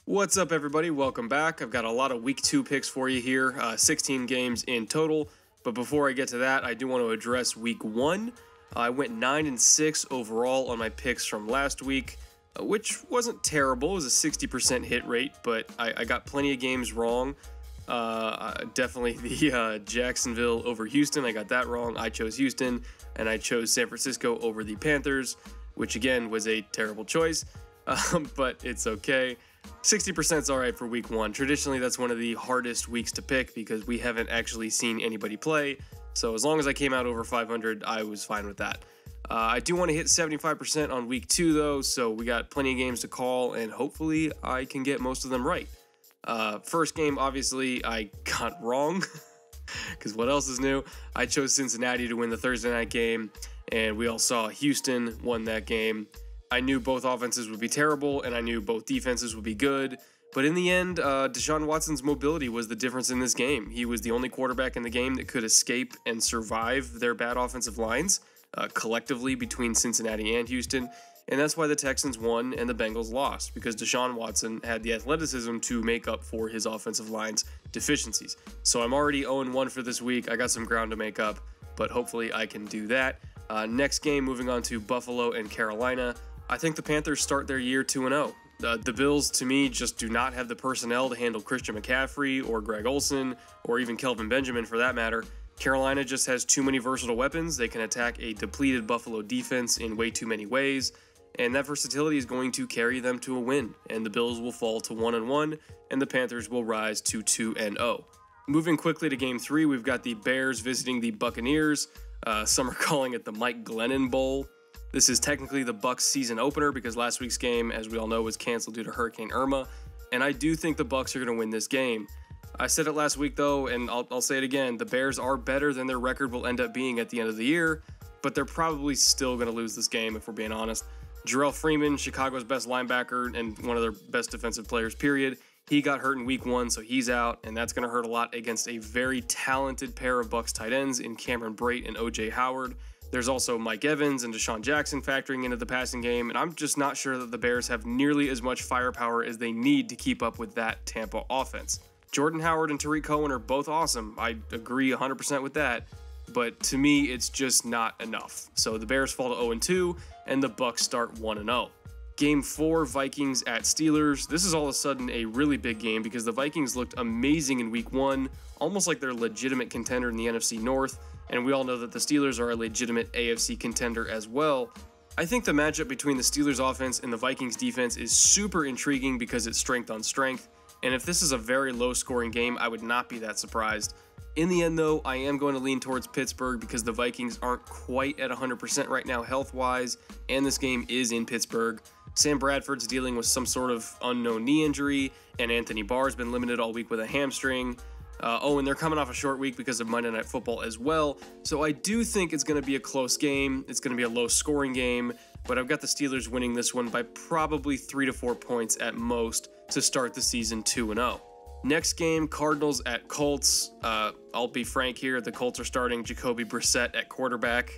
What's up, everybody? Welcome back. I've got a lot of week 2 picks for you here, 16 games in total. But before I get to that, I do want to address week 1. I went 9-6 overall on my picks from last week, which wasn't terrible. It was a 60% hit rate, but I got plenty of games wrong. Definitely the Jacksonville over Houston. I got that wrong. I chose Houston, and I chose San Francisco over the Panthers, which again was a terrible choice, but it's okay. 60% is all right for week 1. Traditionally, that's one of the hardest weeks to pick because we haven't actually seen anybody play. So as long as I came out over 500, I was fine with that. I do want to hit 75% on week 2, though, so we got plenty of games to call, and hopefully I can get most of them right. First game, obviously, I got wrong, because what else is new? I chose Cincinnati to win the Thursday night game, and we all saw Houston won that game. I knew both offenses would be terrible, and I knew both defenses would be good. But in the end, Deshaun Watson's mobility was the difference in this game. He was the only quarterback in the game that could escape and survive their bad offensive lines, collectively between Cincinnati and Houston. And that's why the Texans won and the Bengals lost, because Deshaun Watson had the athleticism to make up for his offensive line's deficiencies. So I'm already 0-1 for this week. I got some ground to make up, but hopefully I can do that. Next game, moving on to Buffalo and Carolina. I think the Panthers start their year 2-0. The Bills, to me, just do not have the personnel to handle Christian McCaffrey or Greg Olsen or even Kelvin Benjamin for that matter. Carolina just has too many versatile weapons. They can attack a depleted Buffalo defense in way too many ways, and that versatility is going to carry them to a win, and the Bills will fall to 1-1, and the Panthers will rise to 2-0. Moving quickly to Game 3, we've got the Bears visiting the Buccaneers. Some are calling it the Mike Glennon Bowl. This is technically the Bucs season opener because last week's game, as we all know, was canceled due to Hurricane Irma, and I do think the Bucs are going to win this game. I said it last week, though, and I'll say it again, the Bears are better than their record will end up being at the end of the year, but they're probably still going to lose this game if we're being honest. Jarrell Freeman, Chicago's best linebacker and one of their best defensive players, period. He got hurt in week 1, so he's out, and that's going to hurt a lot against a very talented pair of Bucs tight ends in Cameron Brate and O.J. Howard. There's also Mike Evans and Deshaun Jackson factoring into the passing game, and I'm just not sure that the Bears have nearly as much firepower as they need to keep up with that Tampa offense. Jordan Howard and Tariq Cohen are both awesome. I agree 100% with that, but to me, it's just not enough. So the Bears fall to 0-2, and the Bucs start 1-0. Game 4, Vikings at Steelers. This is all of a sudden a really big game because the Vikings looked amazing in week 1, almost like they're a legitimate contender in the NFC North, and we all know that the Steelers are a legitimate AFC contender as well. I think the matchup between the Steelers offense and the Vikings defense is super intriguing because it's strength on strength, and if this is a very low-scoring game, I would not be that surprised. In the end, though, I am going to lean towards Pittsburgh because the Vikings aren't quite at 100% right now health-wise, and this game is in Pittsburgh. Sam Bradford's dealing with some sort of unknown knee injury, and Anthony Barr's been limited all week with a hamstring. And they're coming off a short week because of Monday Night Football as well. So I do think it's going to be a close game. It's going to be a low-scoring game, but I've got the Steelers winning this one by probably 3 to 4 points at most to start the season 2-0. Next game, Cardinals at Colts. I'll be frank here. The Colts are starting Jacoby Brissett at quarterback.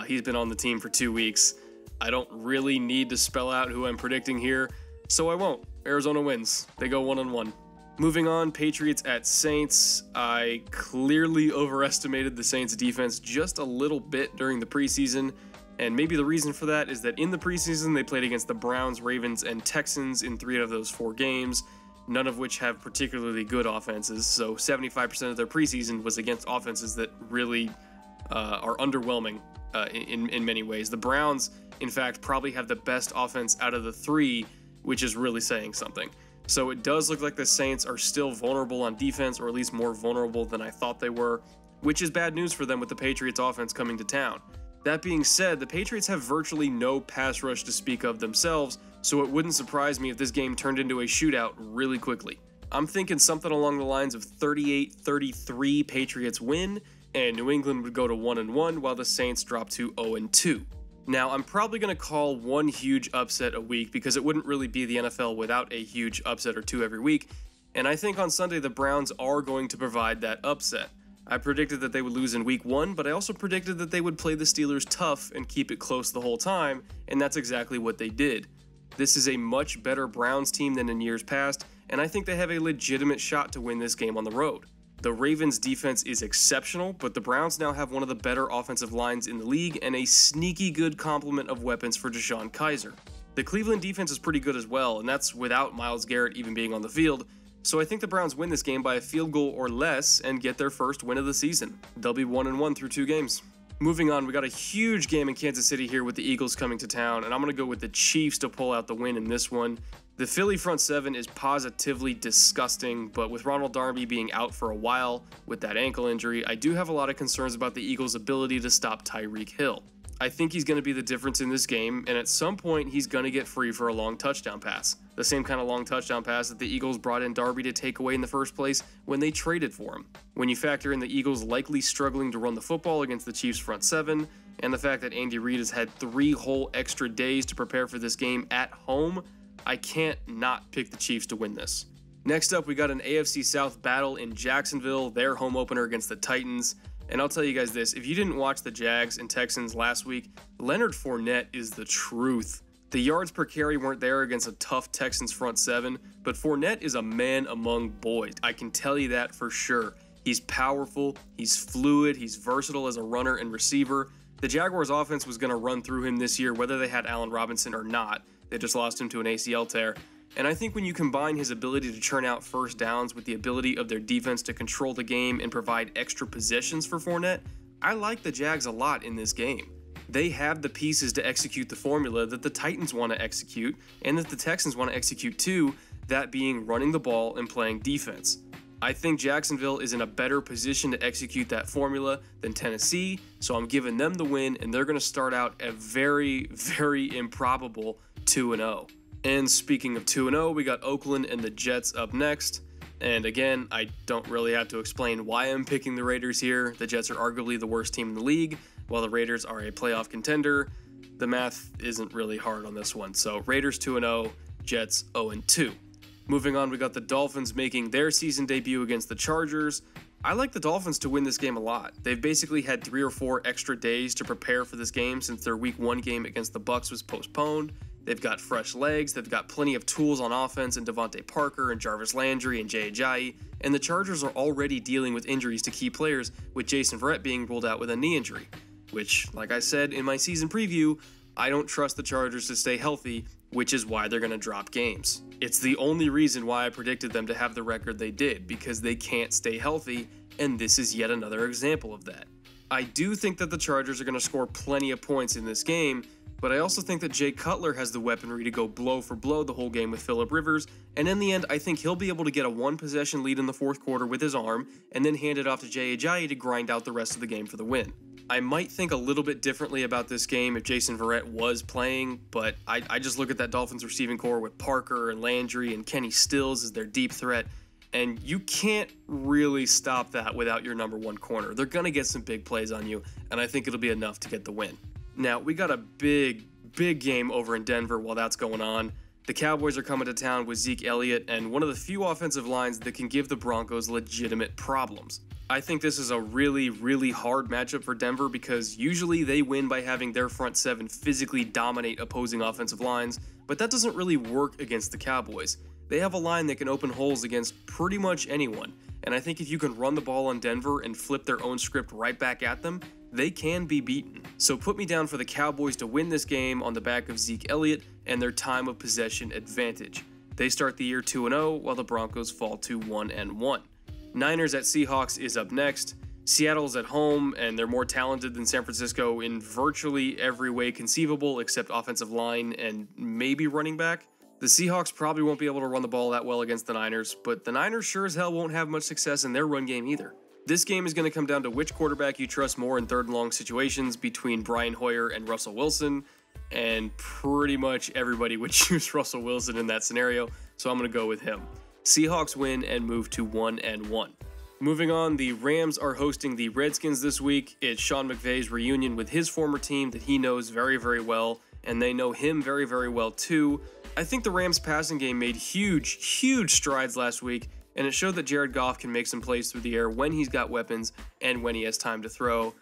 He's been on the team for 2 weeks. I don't really need to spell out who I'm predicting here, so I won't. Arizona wins. They go 1-1. Moving on, Patriots at Saints. I clearly overestimated the Saints defense just a little bit during the preseason, and maybe the reason for that is that in the preseason they played against the Browns, Ravens, and Texans in 3 of those 4 games, none of which have particularly good offenses, so 75% of their preseason was against offenses that really are underwhelming in many ways. The Browns, in fact, probably have the best offense out of the 3, which is really saying something. So it does look like the Saints are still vulnerable on defense, or at least more vulnerable than I thought they were, which is bad news for them with the Patriots offense coming to town. That being said, the Patriots have virtually no pass rush to speak of themselves, so it wouldn't surprise me if this game turned into a shootout really quickly. I'm thinking something along the lines of 38-33 Patriots win, and New England would go to 1-1 while the Saints drop to 0-2. Now, I'm probably going to call one huge upset a week because it wouldn't really be the NFL without a huge upset or 2 every week, and I think on Sunday the Browns are going to provide that upset. I predicted that they would lose in week 1, but I also predicted that they would play the Steelers tough and keep it close the whole time, and that's exactly what they did. This is a much better Browns team than in years past, and I think they have a legitimate shot to win this game on the road. The Ravens' defense is exceptional, but the Browns now have one of the better offensive lines in the league and a sneaky good complement of weapons for Deshaun Kaiser. The Cleveland defense is pretty good as well, and that's without Myles Garrett even being on the field, so I think the Browns win this game by a field goal or less and get their first win of the season. They'll be 1-1 through 2 games. Moving on, we got a huge game in Kansas City here with the Eagles coming to town, and I'm going to go with the Chiefs to pull out the win in this one. The Philly front seven is positively disgusting, but with Ronald Darby being out for a while with that ankle injury, I do have a lot of concerns about the Eagles' ability to stop Tyreek Hill. I think he's going to be the difference in this game, and at some point he's going to get free for a long touchdown pass. The same kind of long touchdown pass that the Eagles brought in Darby to take away in the first place when they traded for him. When you factor in the Eagles likely struggling to run the football against the Chiefs front seven, and the fact that Andy Reid has had 3 whole extra days to prepare for this game at home, I can't not pick the Chiefs to win this. Next up, we got an AFC South battle in Jacksonville, their home opener against the Titans. And I'll tell you guys this, if you didn't watch the Jags and Texans last week, Leonard Fournette is the truth. The yards per carry weren't there against a tough Texans front seven, but Fournette is a man among boys. I can tell you that for sure. He's powerful, he's fluid, he's versatile as a runner and receiver. The Jaguars offense was going to run through him this year, whether they had Allen Robinson or not. They just lost him to an ACL tear. And I think when you combine his ability to churn out first downs with the ability of their defense to control the game and provide extra possessions for Fournette, I like the Jags a lot in this game. They have the pieces to execute the formula that the Titans want to execute and that the Texans want to execute too, that being running the ball and playing defense. I think Jacksonville is in a better position to execute that formula than Tennessee, so I'm giving them the win, and they're going to start out a very, very improbable 2-0. And speaking of 2-0, we got Oakland and the Jets up next. And again, I don't really have to explain why I'm picking the Raiders here. The Jets are arguably the worst team in the league, while the Raiders are a playoff contender. The math isn't really hard on this one. So Raiders 2-0, Jets 0-2. Moving on, we got the Dolphins making their season debut against the Chargers. I like the Dolphins to win this game a lot. They've basically had 3 or 4 extra days to prepare for this game since their Week 1 game against the Bucs was postponed. They've got fresh legs, they've got plenty of tools on offense in Devontae Parker and Jarvis Landry and Jay Ajayi, and the Chargers are already dealing with injuries to key players, with Jason Verrett being ruled out with a knee injury, which, like I said in my season preview, I don't trust the Chargers to stay healthy, which is why they're going to drop games. It's the only reason why I predicted them to have the record they did, because they can't stay healthy, and this is yet another example of that. I do think that the Chargers are going to score plenty of points in this game, but I also think that Jay Cutler has the weaponry to go blow for blow the whole game with Phillip Rivers, and in the end, I think he'll be able to get a 1-possession lead in the fourth quarter with his arm, and then hand it off to Jay Ajayi to grind out the rest of the game for the win. I might think a little bit differently about this game if Jason Verrett was playing, but I just look at that Dolphins receiving core with Parker and Landry and Kenny Stills as their deep threat, and you can't really stop that without your number 1 corner. They're going to get some big plays on you, and I think it'll be enough to get the win. Now, we got a big game over in Denver while that's going on. The Cowboys are coming to town with Zeke Elliott and one of the few offensive lines that can give the Broncos legitimate problems. I think this is a really, really hard matchup for Denver because usually they win by having their front seven physically dominate opposing offensive lines, but that doesn't really work against the Cowboys. They have a line that can open holes against pretty much anyone, and I think if you can run the ball on Denver and flip their own script right back at them, they can be beaten. So put me down for the Cowboys to win this game on the back of Zeke Elliott and their time of possession advantage. They start the year 2-0 while the Broncos fall to 1-1. Niners at Seahawks is up next. Seattle's at home, and they're more talented than San Francisco in virtually every way conceivable except offensive line and maybe running back. The Seahawks probably won't be able to run the ball that well against the Niners, but the Niners sure as hell won't have much success in their run game either. This game is going to come down to which quarterback you trust more in third and long situations between Brian Hoyer and Russell Wilson, and pretty much everybody would choose Russell Wilson in that scenario, so I'm going to go with him. Seahawks win and move to 1-1. Moving on, the Rams are hosting the Redskins this week. It's Sean McVay's reunion with his former team that he knows very, very well, and they know him very, very well too. I think the Rams passing game made huge strides last week, and it showed that Jared Goff can make some plays through the air when he's got weapons and when he has time to throw.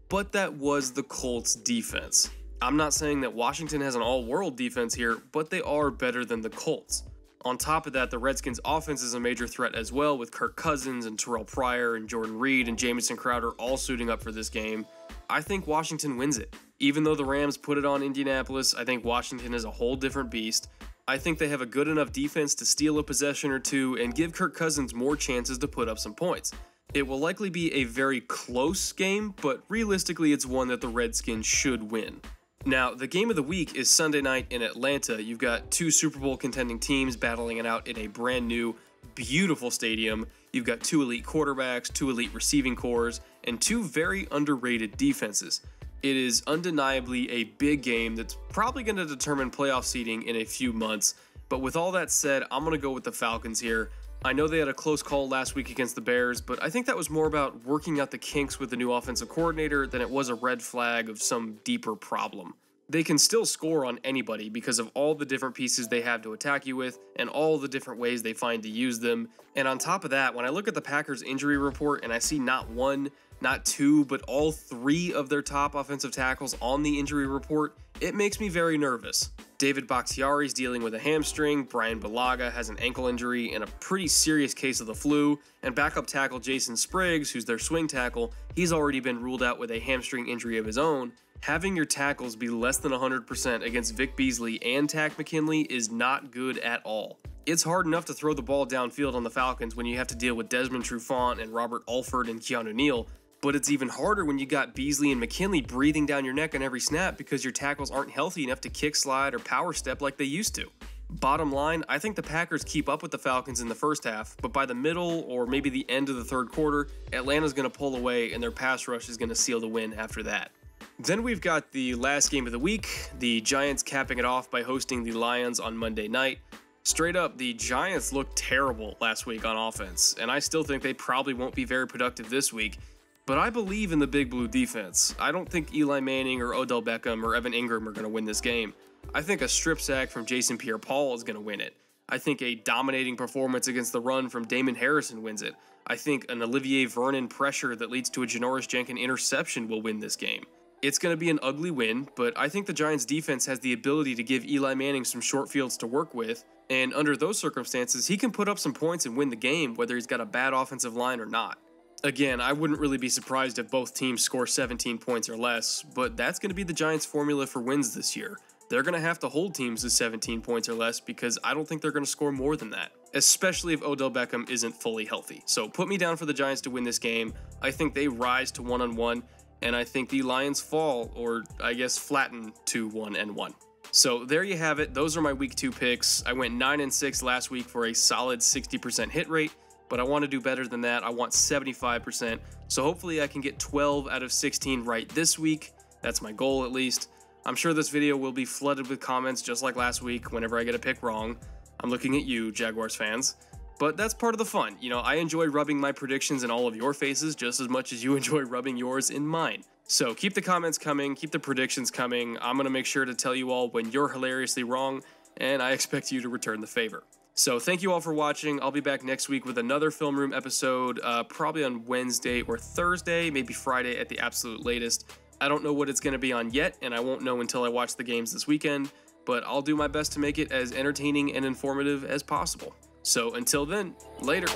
But that was the Colts defense. I'm not saying that Washington has an all-world defense here, but they are better than the Colts. On top of that, the Redskins' offense is a major threat as well, with Kirk Cousins and Terrell Pryor and Jordan Reed and Jamison Crowder all suiting up for this game. I think Washington wins it. Even though the Rams put it on Indianapolis, I think Washington is a whole different beast. I think they have a good enough defense to steal a possession or two and give Kirk Cousins more chances to put up some points. It will likely be a very close game, but realistically it's one that the Redskins should win. Now, the game of the week is Sunday night in Atlanta. You've got two Super Bowl contending teams battling it out in a brand new, beautiful stadium. You've got two elite quarterbacks, two elite receiving cores, and two very underrated defenses. It is undeniably a big game that's probably going to determine playoff seeding in a few months. But with all that said, I'm going to go with the Falcons here. I know they had a close call last week against the Bears, but I think that was more about working out the kinks with the new offensive coordinator than it was a red flag of some deeper problem. They can still score on anybody because of all the different pieces they have to attack you with and all the different ways they find to use them. And on top of that, when I look at the Packers injury report and I see not one, not two, but all three of their top offensive tackles on the injury report, it makes me very nervous. David Bakhtiari's dealing with a hamstring, Brian Bulaga has an ankle injury and a pretty serious case of the flu, and backup tackle Jason Spriggs, who's their swing tackle, he's already been ruled out with a hamstring injury of his own. Having your tackles be less than 100% against Vic Beasley and Takk McKinley is not good at all. It's hard enough to throw the ball downfield on the Falcons when you have to deal with Desmond Trufant and Robert Alford and Keanu Neal, but it's even harder when you got Beasley and McKinley breathing down your neck on every snap because your tackles aren't healthy enough to kick slide or power step like they used to. Bottom line, I think the Packers keep up with the Falcons in the first half, but by the middle or maybe the end of the third quarter, Atlanta's going to pull away and their pass rush is going to seal the win after that. Then we've got the last game of the week, the Giants capping it off by hosting the Lions on Monday night. Straight up, the Giants looked terrible last week on offense, and I still think they probably won't be very productive this week. But I believe in the Big Blue defense. I don't think Eli Manning or Odell Beckham or Evan Ingram are going to win this game. I think a strip sack from Jason Pierre-Paul is going to win it. I think a dominating performance against the run from Damon Harrison wins it. I think an Olivier Vernon pressure that leads to a Janoris Jenkins interception will win this game. It's going to be an ugly win, but I think the Giants defense has the ability to give Eli Manning some short fields to work with, and under those circumstances, he can put up some points and win the game, whether he's got a bad offensive line or not. Again, I wouldn't really be surprised if both teams score 17 points or less, but that's going to be the Giants' formula for wins this year. They're going to have to hold teams to 17 points or less because I don't think they're going to score more than that, especially if Odell Beckham isn't fully healthy. So put me down for the Giants to win this game. I think they rise to 1-1, and I think the Lions fall, or I guess flatten to 1-1. So there you have it. Those are my week 2 picks. I went 9-6 last week for a solid 60% hit rate. But I want to do better than that. I want 75%. So hopefully I can get 12 out of 16 right this week. That's my goal at least. I'm sure this video will be flooded with comments just like last week whenever I get a pick wrong. I'm looking at you, Jaguars fans. But that's part of the fun. You know, I enjoy rubbing my predictions in all of your faces just as much as you enjoy rubbing yours in mine. So keep the comments coming, keep the predictions coming. I'm going to make sure to tell you all when you're hilariously wrong, and I expect you to return the favor. So thank you all for watching. I'll be back next week with another Film Room episode, probably on Wednesday or Thursday, maybe Friday at the absolute latest. I don't know what it's going to be on yet, and I won't know until I watch the games this weekend, but I'll do my best to make it as entertaining and informative as possible. So until then, later.